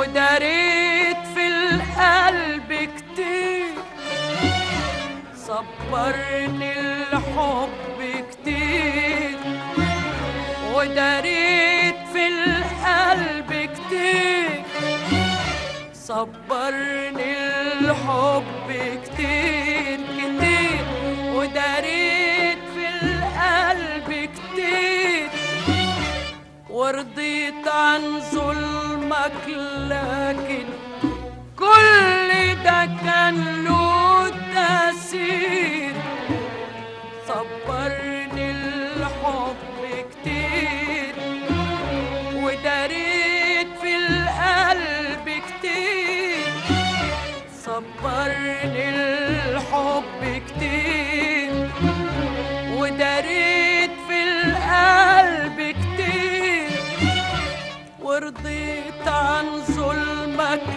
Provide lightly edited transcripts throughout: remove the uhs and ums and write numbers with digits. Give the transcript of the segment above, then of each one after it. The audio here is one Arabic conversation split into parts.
وداريت في القلب كتير، صبرني الحب كتير، وداريت في القلب كتير، صبرني الحب كتير كتير، وداريت في القلب كتير، ورضيت عن ظلمك لكن كل ده كان له تأثير. صبرني الحب كتير، وداريت في القلب كتير، صبرني الحب كتير، وداريت في القلب كتير، ورضيت عن ظلمك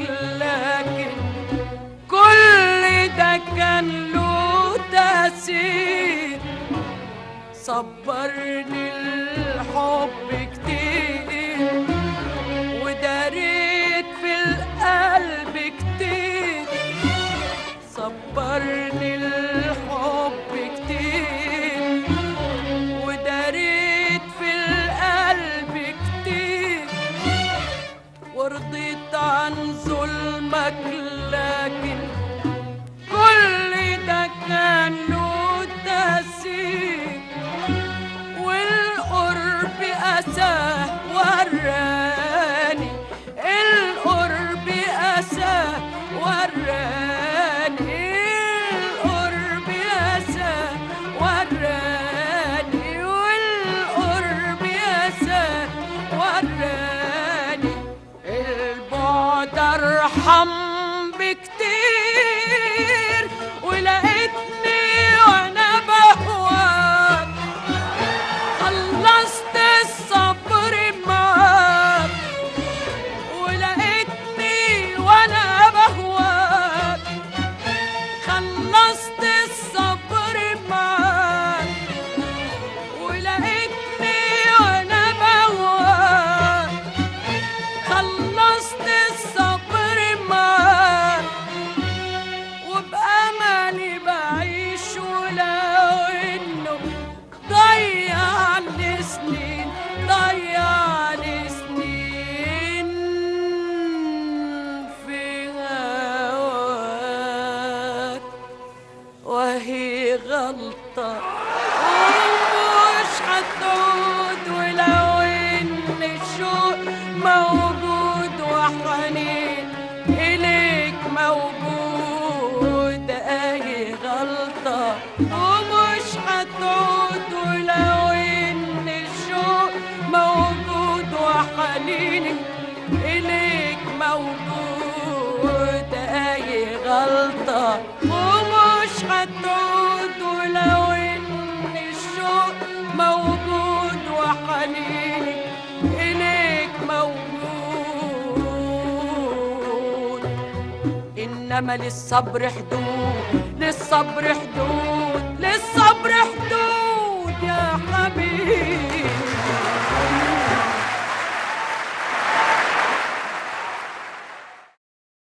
لكن كل ده كان له تأثير. صبرني الحب كتير، وداريت في القلب كتير، صبرني الحب كتير، وداريت في القلب كتير، ورضيت عن ظلمك لكن كل ده كان له تأثير. والقرب أساه وراني، القرب أساه وراني، القرب أساه وراني، والقرب أساه وراني، البعد أرحم بكتير، ولقيتني وأنا بهواك، خلصت الصبر معاك، ولقيتني وأنا بهواك، خلصت الصبر معاك، ولقيتني وأنا بهواك، خلصت الصبر معاك، وبأملي بعيش ولو إنه ضيع لي سنين، ضيع لي سنين في هواك، وهي غلطة ومش هتعود، ولو إن الشوق موجود وحنين إليك موجود، أهي غلطة ومش هتعود، ولو إن الشوق موجود وحنين إليك موجود، أهي غلطة ومش هتعود، ولو إن الشوق موجود وحنين إليك موجود. إنما للصبر حدود، للصبر حدود،